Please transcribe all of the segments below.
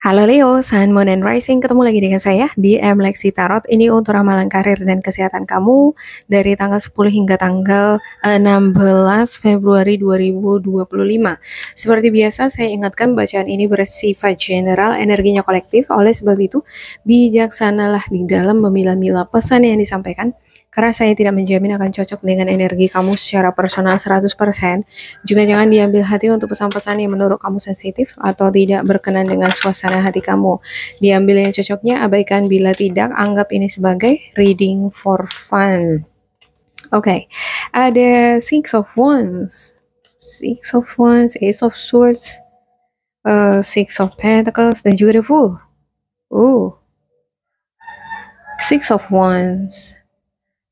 Halo Leo, Sun, Moon, and Rising. Ketemu lagi dengan saya di Lexi Tarot. Ini untuk ramalan karir dan kesehatan kamu dari tanggal 10 hingga tanggal 16 Februari 2025. Seperti biasa, saya ingatkan bacaan ini bersifat general, energinya kolektif. Oleh sebab itu, bijaksanalah di dalam memilah-milah pesan yang disampaikan. Karena saya tidak menjamin akan cocok dengan energi kamu secara personal 100%. Juga jangan diambil hati untuk pesan-pesan yang menurut kamu sensitif atau tidak berkenan dengan suasana hati kamu. Diambil yang cocoknya, abaikan bila tidak, anggap ini sebagai reading for fun. Oke, ada Six of Wands, Ace of Swords, Six of Pentacles, dan juga The Fool. Six of Wands.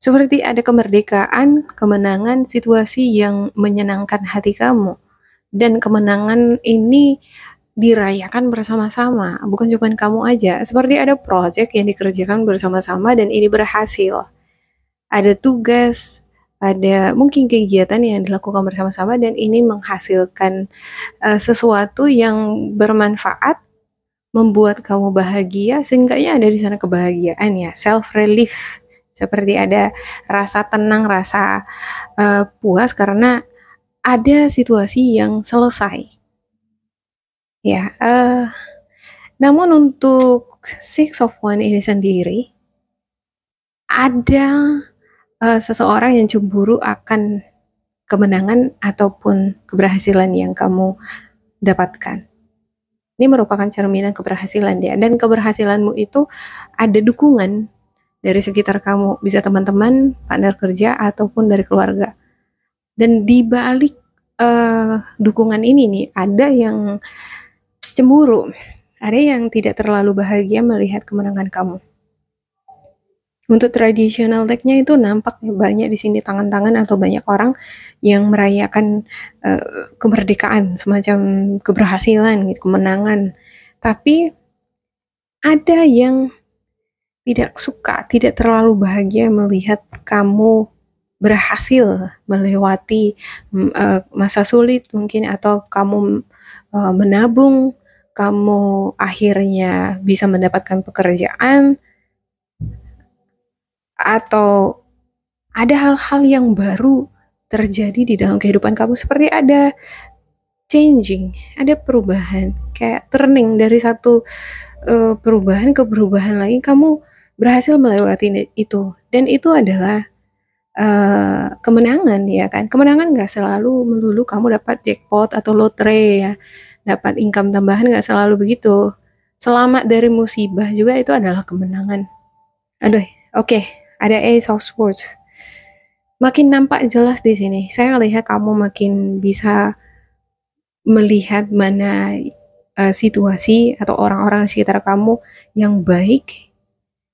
Seperti ada kemerdekaan, kemenangan, situasi yang menyenangkan hati kamu. Dan kemenangan ini dirayakan bersama-sama, bukan cuma kamu aja. Seperti ada proyek yang dikerjakan bersama-sama dan ini berhasil. Ada tugas, ada mungkin kegiatan yang dilakukan bersama-sama dan ini menghasilkan sesuatu yang bermanfaat, membuat kamu bahagia, sehingga ada di sana kebahagiaan ya, self-relief. Seperti ada rasa tenang, rasa puas karena ada situasi yang selesai. Ya, namun untuk Six of Wands ini sendiri, ada seseorang yang cemburu akan kemenangan ataupun keberhasilan yang kamu dapatkan. Ini merupakan cerminan keberhasilan dia, dan keberhasilanmu itu ada dukungan dari sekitar kamu, bisa teman-teman, partner kerja, ataupun dari keluarga. Dan di balik dukungan ini nih, ada yang cemburu, ada yang tidak terlalu bahagia melihat kemenangan kamu. Untuk traditional deck-nya itu nampak banyak di sini tangan-tangan atau banyak orang yang merayakan kemerdekaan, semacam keberhasilan, gitu, kemenangan. Tapi ada yang tidak suka, tidak terlalu bahagia melihat kamu berhasil melewati masa sulit mungkin, atau kamu menabung, kamu akhirnya bisa mendapatkan pekerjaan, atau ada hal-hal yang baru terjadi di dalam kehidupan kamu, seperti ada changing, ada perubahan, kayak turning dari satu perubahan ke perubahan lagi, kamu berhasil melewati itu, dan itu adalah kemenangan ya kan. Kemenangan gak selalu melulu kamu dapat jackpot atau lotre ya, dapat income tambahan, gak selalu begitu. Selamat dari musibah juga itu adalah kemenangan. Oke, ada Ace of Swords. Makin nampak jelas di sini. Saya melihat kamu makin bisa melihat mana situasi atau orang-orang di sekitar kamu yang baik,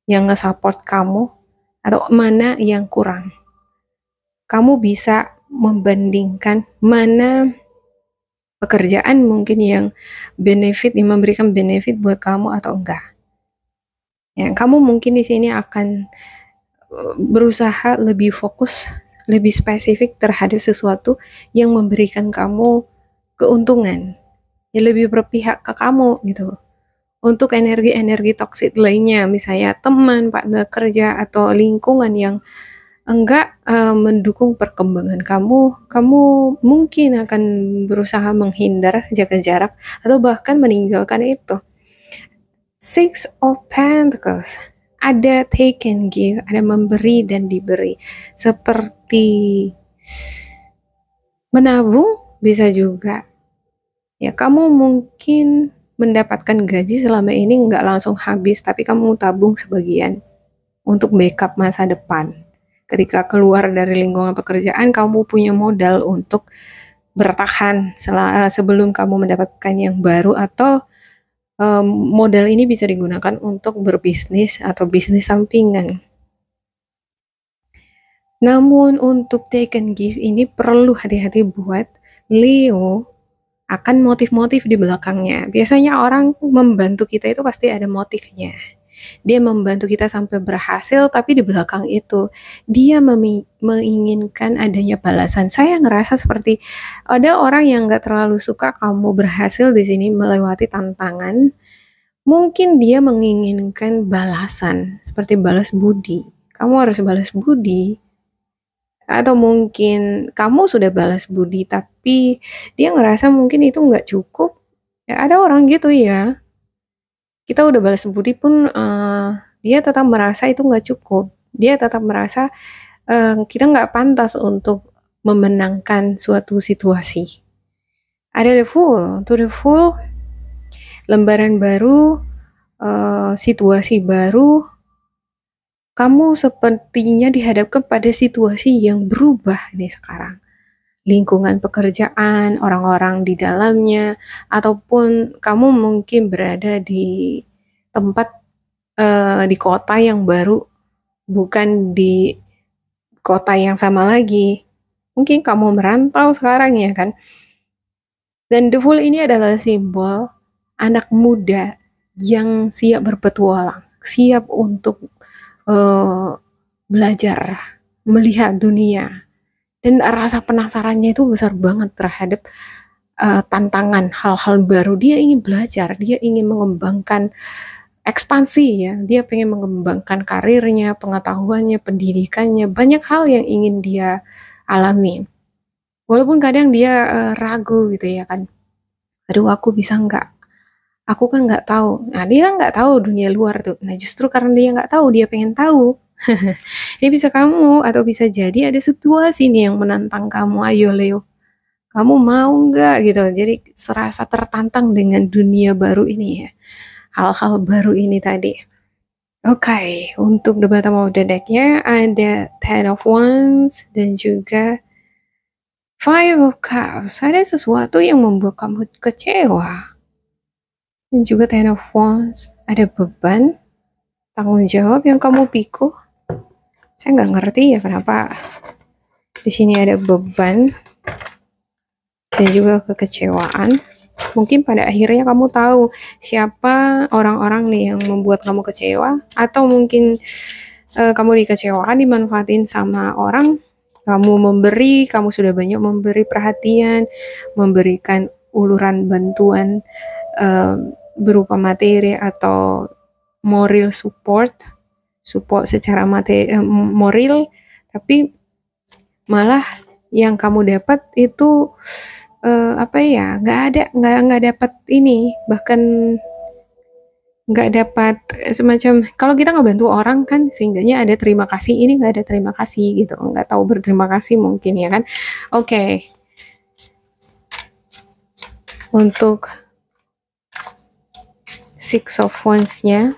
yang nge-support kamu, atau mana yang kurang. Kamu bisa membandingkan mana pekerjaan mungkin yang benefit, yang memberikan benefit buat kamu atau enggak. Ya, kamu mungkin di sini akan berusaha lebih fokus, lebih spesifik terhadap sesuatu yang memberikan kamu keuntungan, yang lebih berpihak ke kamu gitu. Untuk energi-energi toksik lainnya, misalnya teman, partner kerja, atau lingkungan yang enggak mendukung perkembangan kamu mungkin akan berusaha menghindar, jaga jarak, atau bahkan meninggalkan itu. Six of Pentacles, ada take and give, ada memberi dan diberi, seperti menabung bisa juga. Ya, kamu mungkin mendapatkan gaji selama ini nggak langsung habis, tapi kamu tabung sebagian untuk backup masa depan. Ketika keluar dari lingkungan pekerjaan, kamu punya modal untuk bertahan sebelum kamu mendapatkan yang baru, atau modal ini bisa digunakan untuk berbisnis atau bisnis sampingan. Namun untuk take and give ini perlu hati-hati buat Leo, akan motif-motif di belakangnya. Biasanya orang membantu kita itu pasti ada motifnya. Dia membantu kita sampai berhasil, tapi di belakang itu dia menginginkan adanya balasan. Saya ngerasa seperti ada orang yang gak terlalu suka kamu berhasil di sini melewati tantangan, Mungkin dia menginginkan balasan, seperti balas budi. Kamu harus balas budi. Atau mungkin kamu sudah balas budi, tapi dia ngerasa mungkin itu nggak cukup. Ya, ada orang gitu ya. Kita udah balas budi pun dia tetap merasa itu nggak cukup. Dia tetap merasa kita nggak pantas untuk memenangkan suatu situasi. Ada the full, to the full, lembaran baru, situasi baru, kamu sepertinya dihadapkan pada situasi yang berubah nih sekarang. Lingkungan pekerjaan, orang-orang di dalamnya, ataupun kamu mungkin berada di tempat di kota yang baru, bukan di kota yang sama lagi. Mungkin kamu merantau sekarang ya kan. Dan The Fool ini adalah simbol anak muda yang siap berpetualang, siap untuk belajar, melihat dunia. Dan rasa penasarannya itu besar banget terhadap tantangan hal-hal baru. Dia ingin belajar, dia ingin mengembangkan ekspansi ya. Dia pengen mengembangkan karirnya, pengetahuannya, pendidikannya, banyak hal yang ingin dia alami. Walaupun kadang dia ragu gitu ya kan. Aduh, aku bisa nggak? Aku kan nggak tahu. Nah, dia nggak tahu dunia luar tuh. Nah, justru karena dia nggak tahu, dia pengen tahu. Ini bisa kamu atau bisa jadi ada situasi nih yang menantang kamu. Ayo Leo, kamu mau nggak gitu? Jadi serasa tertantang dengan dunia baru ini ya. Hal-hal baru ini tadi. Oke, untuk the bottom of the deck-nya ada Ten of Wands dan juga Five of Cups. Ada sesuatu yang membuat kamu kecewa. Dan juga Ten of Wands. Ada beban, tanggung jawab yang kamu pikul. Saya nggak ngerti ya kenapa di sini ada beban dan juga kekecewaan. Mungkin pada akhirnya kamu tahu siapa orang-orang nih yang membuat kamu kecewa, atau mungkin kamu dikecewakan, dimanfaatin sama orang. Kamu memberi, kamu sudah banyak memberi perhatian, memberikan uluran bantuan berupa materi atau moral support secara moral, tapi malah yang kamu dapat itu apa ya, nggak dapat ini, bahkan nggak dapat semacam, kalau kita ngebantu orang kan sehingganya ada terima kasih, ini nggak ada terima kasih gitu, nggak tahu berterima kasih mungkin ya kan. Oke. Untuk Six of Wands-nya,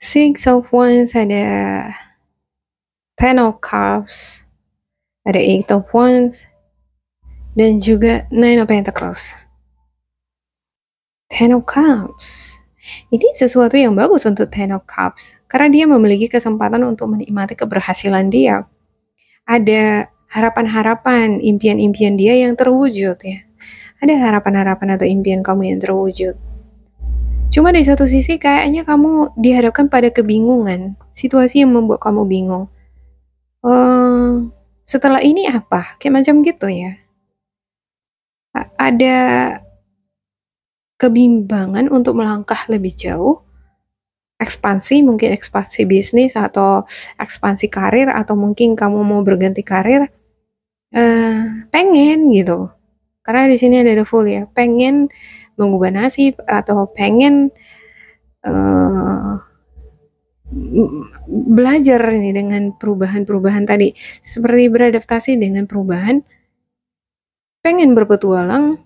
Six of Wands ada Ten of Cups, ada Eight of Wands, dan juga Nine of Pentacles. Ten of Cups. Ini sesuatu yang bagus untuk Ten of Cups, karena dia memiliki kesempatan untuk menikmati keberhasilan dia. Ada harapan-harapan, impian-impian dia yang terwujud ya. Ada harapan-harapan atau impian kamu yang terwujud. Cuma di satu sisi kayaknya kamu dihadapkan pada kebingungan, situasi yang membuat kamu bingung. Setelah ini apa? Kayak macam gitu ya. Ada kebimbangan untuk melangkah lebih jauh, ekspansi, mungkin ekspansi bisnis atau ekspansi karir, atau mungkin kamu mau berganti karir, pengen gitu. Karena di sini ada the Fool ya, pengen mengubah nasib atau pengen belajar nih dengan perubahan-perubahan tadi, seperti beradaptasi dengan perubahan, pengen berpetualang,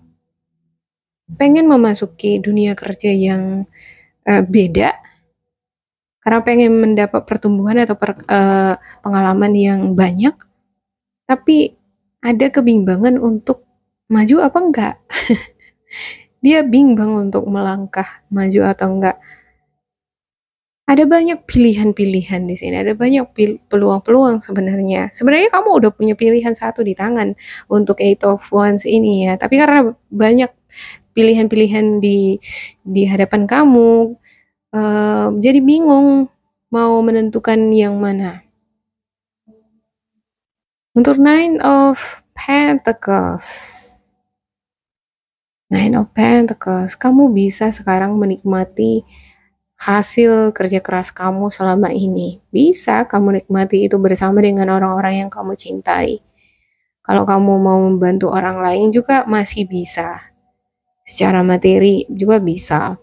pengen memasuki dunia kerja yang beda, karena pengen mendapat pertumbuhan atau pengalaman yang banyak, tapi ada kebimbangan untuk maju apa enggak. Dia bimbang untuk melangkah maju atau enggak. Ada banyak pilihan-pilihan di sini, ada banyak peluang-peluang sebenarnya. Sebenarnya kamu udah punya pilihan satu di tangan untuk Eight of Wands ini ya, tapi karena banyak pilihan-pilihan di hadapan kamu, jadi bingung mau menentukan yang mana. Untuk Nine of Pentacles. Nine of Pentacles, kamu bisa sekarang menikmati hasil kerja keras kamu selama ini. Bisa kamu nikmati itu bersama dengan orang-orang yang kamu cintai. Kalau kamu mau membantu orang lain juga masih bisa. Secara materi juga bisa.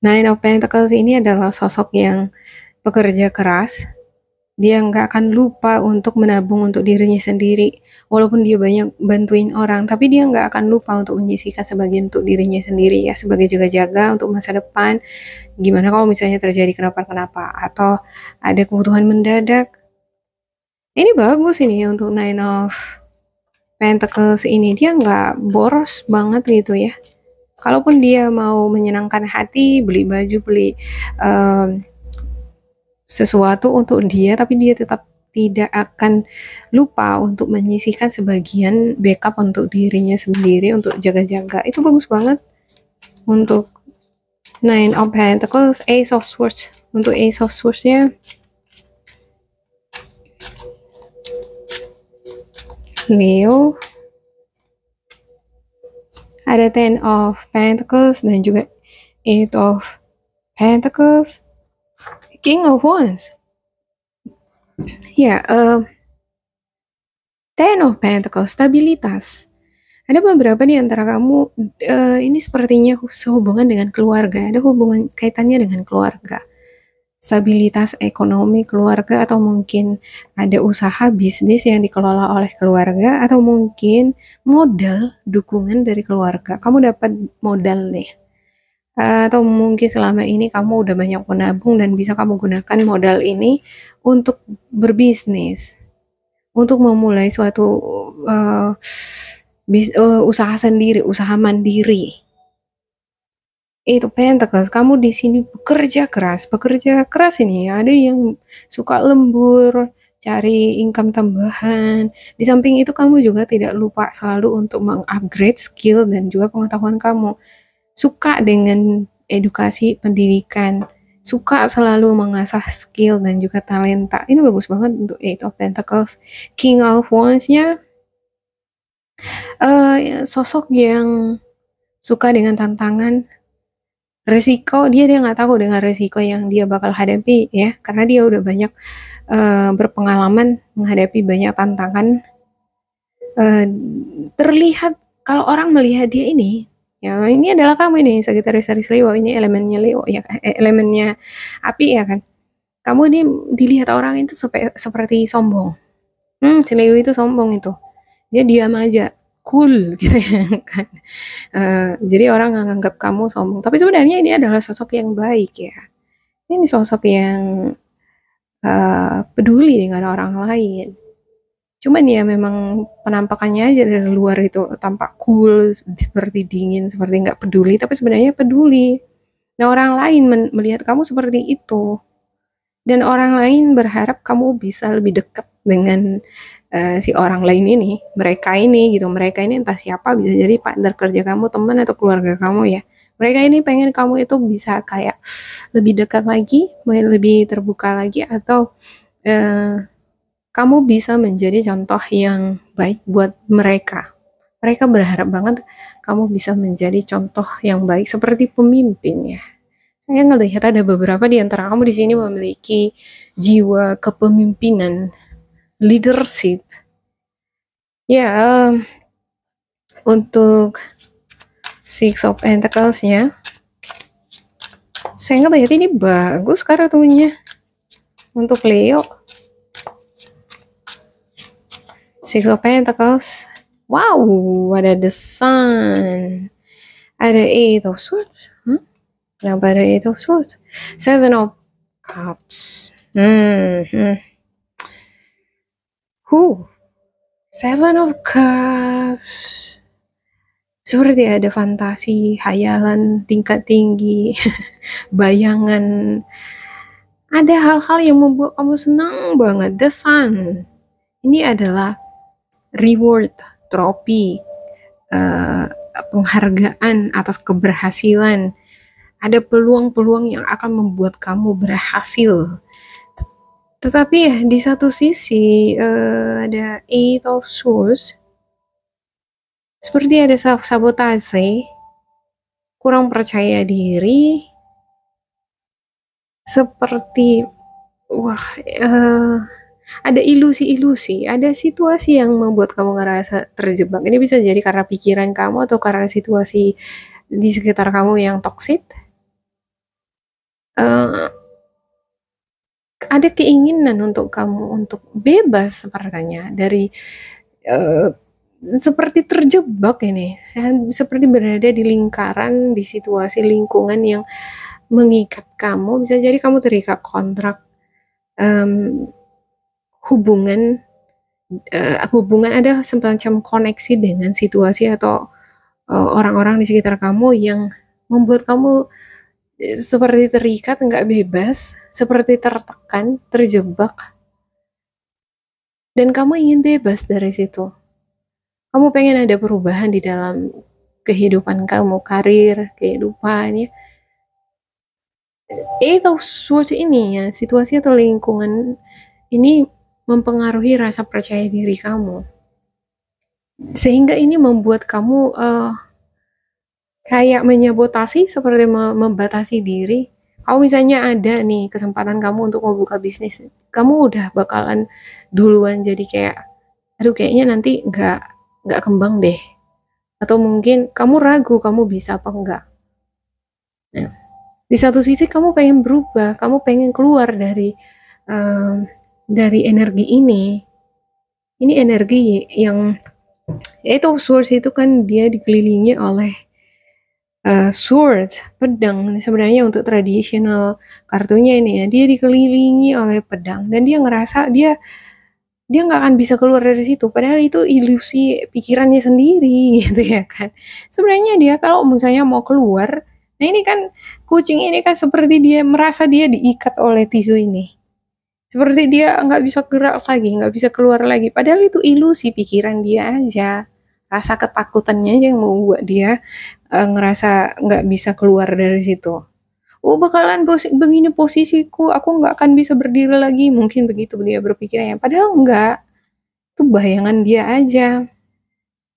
Nine of Pentacles ini adalah sosok yang pekerja keras. Dia nggak akan lupa untuk menabung untuk dirinya sendiri. Walaupun dia banyak bantuin orang, tapi dia nggak akan lupa untuk menyisihkan sebagian untuk dirinya sendiri ya, sebagai jaga-jaga untuk masa depan. Gimana kalau misalnya terjadi kenapa-kenapa atau ada kebutuhan mendadak. Ini bagus ini untuk Nine of Pentacles ini. Dia nggak boros banget gitu ya. Kalaupun dia mau menyenangkan hati, beli baju, beli sesuatu untuk dia, tapi dia tetap tidak akan lupa untuk menyisihkan sebagian backup untuk dirinya sendiri untuk jaga-jaga. Itu bagus banget untuk Nine of Pentacles. Ace of Swords. Untuk Ace of Swords-nya Leo, ada Ten of Pentacles dan juga Eight of Pentacles, King of Wands. Ya, Ten of Pentacles, stabilitas. Ada beberapa di antara kamu ini sepertinya sehubungan dengan keluarga, ada hubungan kaitannya dengan keluarga. Stabilitas ekonomi keluarga, atau mungkin ada usaha bisnis yang dikelola oleh keluarga, atau mungkin modal dukungan dari keluarga. Kamu dapat modal nih. Atau mungkin selama ini kamu udah banyak menabung dan bisa kamu gunakan modal ini untuk berbisnis, untuk memulai suatu usaha sendiri, usaha mandiri. Itu Pentacles, kamu di sini bekerja keras ini. Ada yang suka lembur, cari income tambahan. Di samping itu kamu juga tidak lupa selalu untuk mengupgrade skill dan juga pengetahuan kamu. Suka dengan edukasi pendidikan, suka selalu mengasah skill dan juga talenta. Ini bagus banget untuk Eight of Pentacles. King of Wands-nya sosok yang suka dengan tantangan, resiko. Dia nggak tahu dengan resiko yang dia bakal hadapi ya, karena dia udah banyak berpengalaman menghadapi banyak tantangan. Terlihat kalau orang melihat dia ini, ya ini adalah kamu ini Sagittarius Aries Leo, ini elemennya Leo ya, elemennya api ya kan. Kamu ini dilihat orang itu seperti sombong. Si Leo itu sombong itu. Dia diam aja, cool gitu ya kan. Jadi orang nganggap kamu sombong, tapi sebenarnya ini adalah sosok yang baik ya. Ini sosok yang peduli dengan orang lain. Cuman ya memang penampakannya aja dari luar itu tampak cool, seperti dingin, seperti nggak peduli, tapi sebenarnya peduli. Nah, orang lain melihat kamu seperti itu, dan orang lain berharap kamu bisa lebih dekat dengan si orang lain ini, mereka ini gitu. Mereka ini entah siapa, bisa jadi partner kerja kamu, teman atau keluarga kamu ya. Mereka ini pengen kamu itu bisa kayak lebih dekat lagi, lebih terbuka lagi, atau kamu bisa menjadi contoh yang baik buat mereka. Mereka berharap banget kamu bisa menjadi contoh yang baik seperti pemimpin ya. Saya ngelihat ada beberapa di antara kamu di sini memiliki jiwa kepemimpinan, leadership. Ya, untuk Six of Pentacles-nya, saya ngelihat ini bagus kartunya untuk Leo. Six of Pentacles. Wow, ada the Sun. Ada Eight of Swords. Kenapa ada Eight of Swords? Seven of Cups. Seven of Cups. Seperti ada fantasi, hayalan tingkat tinggi, bayangan. Ada hal-hal yang membuat kamu senang banget. The Sun. Ini adalah reward, trofi, penghargaan atas keberhasilan. Ada peluang-peluang yang akan membuat kamu berhasil. Tetapi ya di satu sisi ada Eight of Swords, seperti ada sabotase, kurang percaya diri, seperti ada ilusi-ilusi, ada situasi yang membuat kamu ngerasa terjebak. Ini bisa jadi karena pikiran kamu atau karena situasi di sekitar kamu yang toksik. Ada keinginan untuk kamu untuk bebas sepertinya dari seperti terjebak ini, seperti berada di lingkaran, di situasi lingkungan yang mengikat kamu. Bisa jadi kamu terikat kontrak hubungan ada semacam koneksi dengan situasi atau orang-orang di sekitar kamu yang membuat kamu seperti terikat, nggak bebas, seperti tertekan, terjebak, dan kamu ingin bebas dari situ. Kamu pengen ada perubahan di dalam kehidupan kamu, karir, kehidupan, ya. Itu Swords ini ya, situasi atau lingkungan ini mempengaruhi rasa percaya diri kamu. Sehingga ini membuat kamu kayak menyabotasi, seperti membatasi diri. Kalau misalnya ada nih kesempatan kamu untuk membuka bisnis, kamu udah bakalan duluan jadi kayak, aduh kayaknya nanti nggak kembang deh. Atau mungkin kamu ragu kamu bisa apa enggak. Nah, di satu sisi kamu pengen berubah, kamu pengen keluar dari energi ini. Ini energi yang, yaitu Swords itu kan dia dikelilingi oleh sword, pedang. Sebenarnya untuk tradisional kartunya ini ya, dia dikelilingi oleh pedang dan dia ngerasa dia nggak akan bisa keluar dari situ, padahal itu ilusi pikirannya sendiri gitu ya kan. Sebenarnya dia kalau misalnya mau keluar, nah ini kan kucing ini kan seperti dia merasa dia diikat oleh tisu ini, seperti dia nggak bisa gerak lagi, nggak bisa keluar lagi, padahal itu ilusi pikiran dia aja. Rasa ketakutannya aja yang membuat dia ngerasa nggak bisa keluar dari situ. Oh bakalan begini posisiku, aku nggak akan bisa berdiri lagi, mungkin begitu dia berpikirnya. Padahal enggak, itu bayangan dia aja.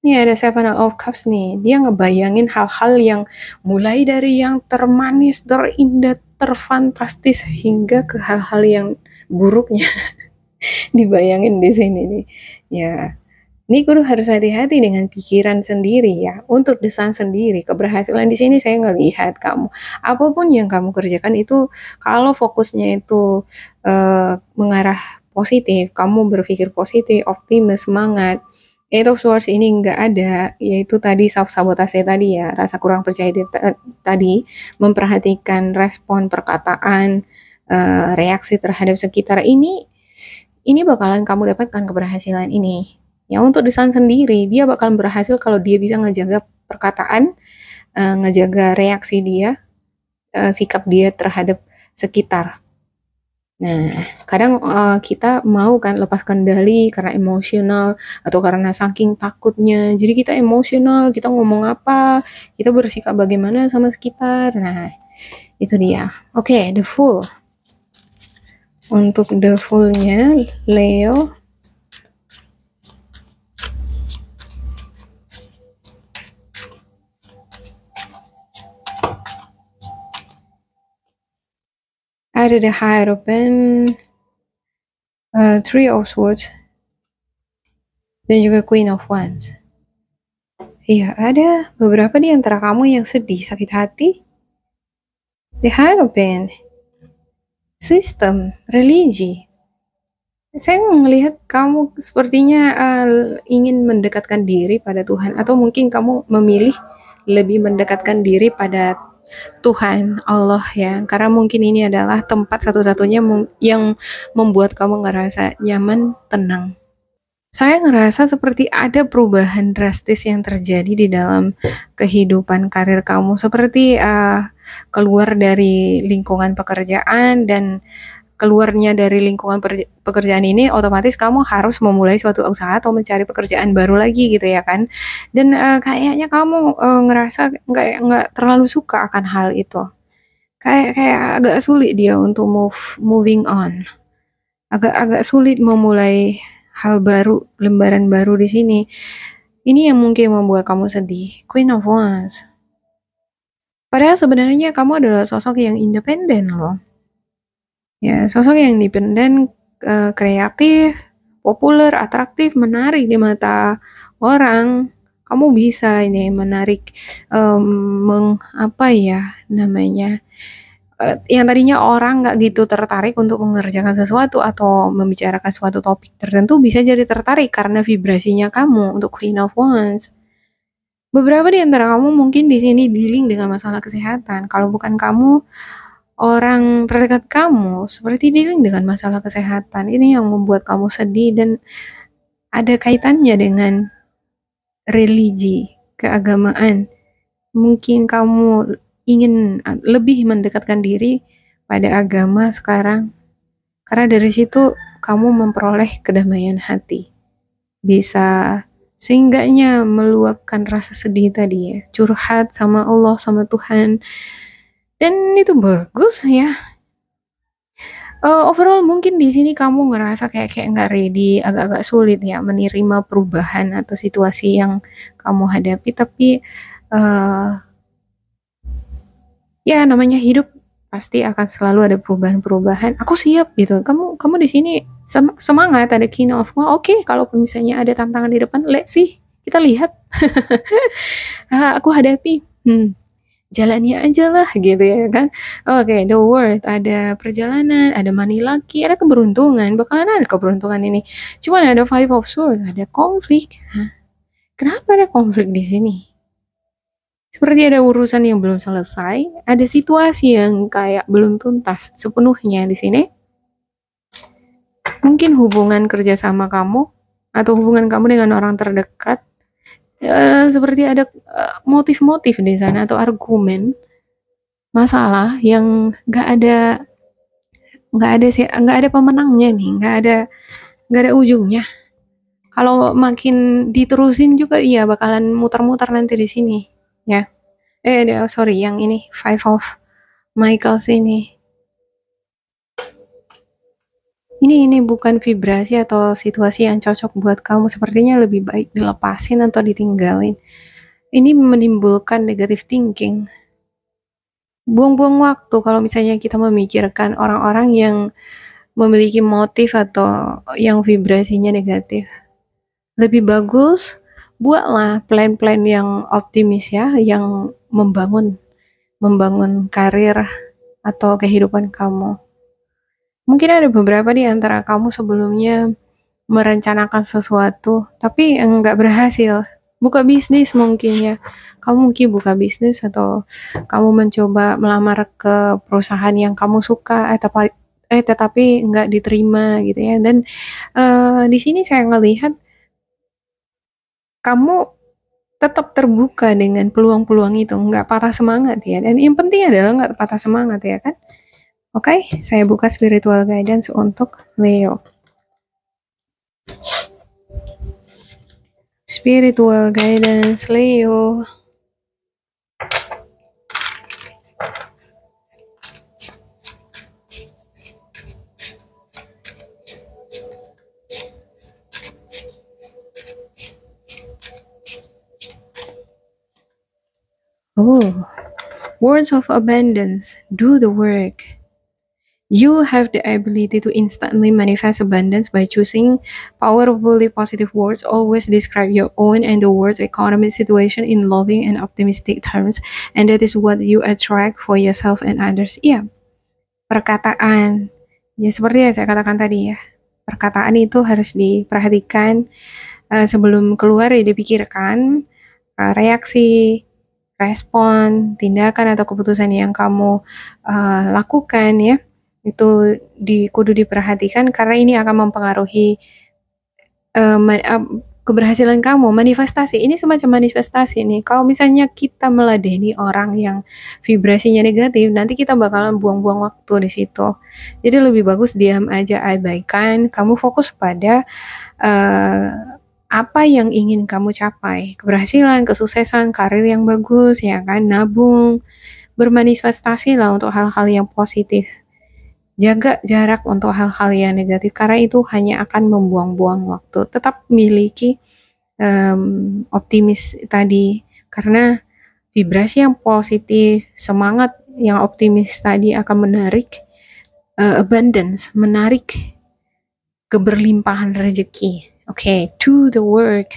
Ini ada Seven of Cups nih, dia ngebayangin hal-hal yang mulai dari yang termanis, terindah, terfantastis, hingga ke hal-hal yang buruknya dibayangin di sini nih. Ya, ini kudu harus hati-hati dengan pikiran sendiri ya. Untuk desain sendiri, keberhasilan di sini saya ngelihat kamu. Apapun yang kamu kerjakan itu, kalau fokusnya itu mengarah positif, kamu berpikir positif, optimis, semangat, itu source ini nggak ada, yaitu tadi self-sabotase tadi ya, rasa kurang percaya diri tadi, memperhatikan respon perkataan, reaksi terhadap sekitar ini bakalan kamu dapatkan keberhasilan ini. Ya untuk desain sendiri, dia bakal berhasil kalau dia bisa ngejaga perkataan, ngejaga reaksi dia, sikap dia terhadap sekitar. Nah, kadang kita mau kan lepas kendali karena emosional atau karena saking takutnya. Jadi kita emosional, kita ngomong apa, kita bersikap bagaimana sama sekitar. Nah, itu dia. Oke, the Fool. Untuk the Fool-nya, Leo, ada the Hierophant, Three of Swords, dan juga Queen of Wands. Iya, ada beberapa di antara kamu yang sedih, sakit hati. The Hierophant, sistem, religi. Saya melihat kamu sepertinya ingin mendekatkan diri pada Tuhan, atau mungkin kamu memilih lebih mendekatkan diri pada Tuhan, Allah ya, karena mungkin ini adalah tempat satu-satunya yang membuat kamu ngerasa nyaman, tenang. Saya ngerasa seperti ada perubahan drastis yang terjadi di dalam kehidupan karir kamu, seperti keluar dari lingkungan pekerjaan, dan keluarnya dari lingkungan pekerjaan ini otomatis kamu harus memulai suatu usaha atau mencari pekerjaan baru lagi gitu ya kan. Dan kayaknya kamu ngerasa nggak terlalu suka akan hal itu. Kayak agak sulit dia untuk moving on. agak sulit memulai hal baru, lembaran baru di sini. Ini yang mungkin membuat kamu sedih. Queen of Wands. Padahal sebenarnya kamu adalah sosok yang independen loh. Ya, sosok yang independen, kreatif, populer, atraktif, menarik di mata orang. Kamu bisa ini menarik, apa ya namanya, yang tadinya orang nggak gitu tertarik untuk mengerjakan sesuatu atau membicarakan suatu topik tertentu bisa jadi tertarik karena vibrasinya kamu untuk Queen of Wands. Beberapa di antara kamu mungkin di sini dealing dengan masalah kesehatan. Kalau bukan kamu, orang terdekat kamu seperti dealing dengan masalah kesehatan. Ini yang membuat kamu sedih dan ada kaitannya dengan religi, keagamaan. Mungkin kamu ingin lebih mendekatkan diri pada agama sekarang. Karena dari situ kamu memperoleh kedamaian hati. Bisa seenggaknya meluapkan rasa sedih tadi ya. Curhat sama Allah, sama Tuhan. Dan itu bagus ya. Overall mungkin di sini kamu ngerasa kayak nggak ready, agak-agak sulit ya menerima perubahan atau situasi yang kamu hadapi. Tapi ya namanya hidup pasti akan selalu ada perubahan-perubahan. Aku siap gitu. Kamu di sini semangat, ada King of Wands. Oke, kalaupun misalnya ada tantangan di depan, let's see, kita lihat. Aku hadapi. Jalani aja lah gitu ya kan. Oke, the world, ada perjalanan, ada money lucky, ada keberuntungan, bakalan ada keberuntungan ini. Cuman ada Five of Swords, ada konflik. Kenapa ada konflik di sini? Seperti ada urusan yang belum selesai, ada situasi yang kayak belum tuntas sepenuhnya di sini. Mungkin hubungan kerjasama kamu atau hubungan kamu dengan orang terdekat, seperti ada motif-motif di sana atau argumen masalah yang nggak ada pemenangnya nih, nggak ada ujungnya. Kalau makin diterusin juga iya bakalan muter-muter nanti di sini ya. Sorry, yang ini Five of Michaels ini. Ini bukan vibrasi atau situasi yang cocok buat kamu. Sepertinya lebih baik dilepasin atau ditinggalin. Ini menimbulkan negative thinking. Buang-buang waktu kalau misalnya kita memikirkan orang-orang yang memiliki motif atau yang vibrasinya negatif. Lebih bagus buatlah plan-plan yang optimis ya, yang membangun karir atau kehidupan kamu. Mungkin ada beberapa di antara kamu sebelumnya merencanakan sesuatu, tapi enggak berhasil. Buka bisnis mungkin ya. Kamu mungkin buka bisnis atau kamu mencoba melamar ke perusahaan yang kamu suka, tetapi enggak diterima gitu ya. Dan di sini saya ngelihat kamu tetap terbuka dengan peluang-peluang itu, nggak patah semangat ya. Dan yang penting adalah nggak patah semangat ya kan. Oke, saya buka spiritual guidance untuk Leo. Spiritual guidance Leo. Words of abundance. Do the work. You have the ability to instantly manifest abundance by choosing powerfully positive words. Always describe your own and the world's economic situation in loving and optimistic terms, and that is what you attract for yourself and others. Iya, perkataan. Ya seperti yang saya katakan tadi ya, perkataan itu harus diperhatikan sebelum keluar, ya dipikirkan reaksi, respon, tindakan atau keputusan yang kamu lakukan ya. Itu kudu diperhatikan karena ini akan mempengaruhi keberhasilan kamu. Manifestasi, ini semacam manifestasi nih. Kalau misalnya kita meladeni orang yang vibrasinya negatif, nanti kita bakalan buang-buang waktu di situ. Jadi lebih bagus diam aja, abaikan. Kamu fokus pada apa yang ingin kamu capai, keberhasilan, kesuksesan, karir yang bagus, ya kan, nabung, bermanifestasi lah untuk hal-hal yang positif. Jaga jarak untuk hal-hal yang negatif karena itu hanya akan membuang-buang waktu. Tetap miliki optimis tadi karena vibrasi yang positif, semangat yang optimis tadi akan menarik abundance, menarik keberlimpahan rezeki. Okay, do the work.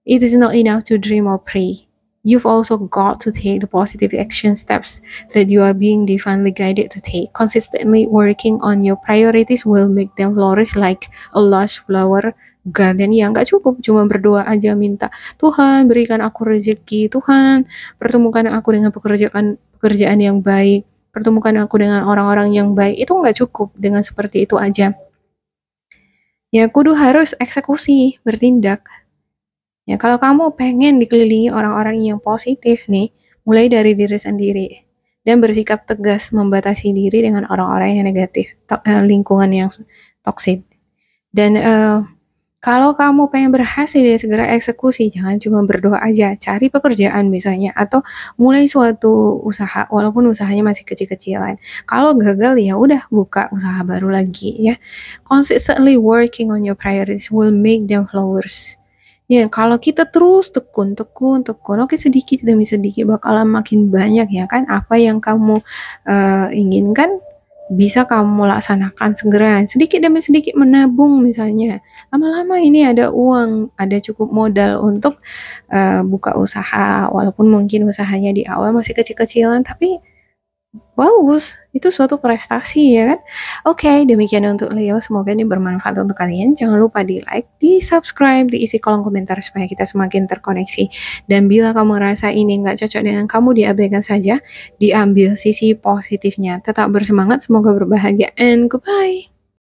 It is not enough to dream or pray. You've also got to take the positive action steps that you are being divinely guided to take. Consistently working on your priorities will make them flourish like a lush flower garden. Yang gak cukup cuma berdoa aja minta, Tuhan berikan aku rezeki, Tuhan pertemukan aku dengan pekerjaan yang baik, pertemukan aku dengan orang-orang yang baik. Itu gak cukup dengan seperti itu aja. Ya kudu harus eksekusi, bertindak. Ya, kalau kamu pengen dikelilingi orang-orang yang positif nih, mulai dari diri sendiri dan bersikap tegas membatasi diri dengan orang-orang yang negatif, lingkungan yang toksik. Dan kalau kamu pengen berhasil ya segera eksekusi, jangan cuma berdoa aja, cari pekerjaan misalnya atau mulai suatu usaha walaupun usahanya masih kecil-kecilan. Kalau gagal ya udah buka usaha baru lagi ya. Consistently working on your priorities will make them flourish. Ya, kalau kita terus tekun, oke sedikit demi sedikit bakalan makin banyak ya kan apa yang kamu inginkan bisa kamu laksanakan segera, sedikit demi sedikit menabung misalnya. Lama-lama ini ada uang, ada cukup modal untuk buka usaha, walaupun mungkin usahanya di awal masih kecil-kecilan, tapi bagus, itu suatu prestasi ya kan. Oke, demikian untuk Leo, semoga ini bermanfaat untuk kalian. Jangan lupa di like, di subscribe, diisi kolom komentar supaya kita semakin terkoneksi. Dan bila kamu rasa ini nggak cocok dengan kamu, diabaikan saja, diambil sisi positifnya. Tetap bersemangat, semoga berbahagia, and goodbye.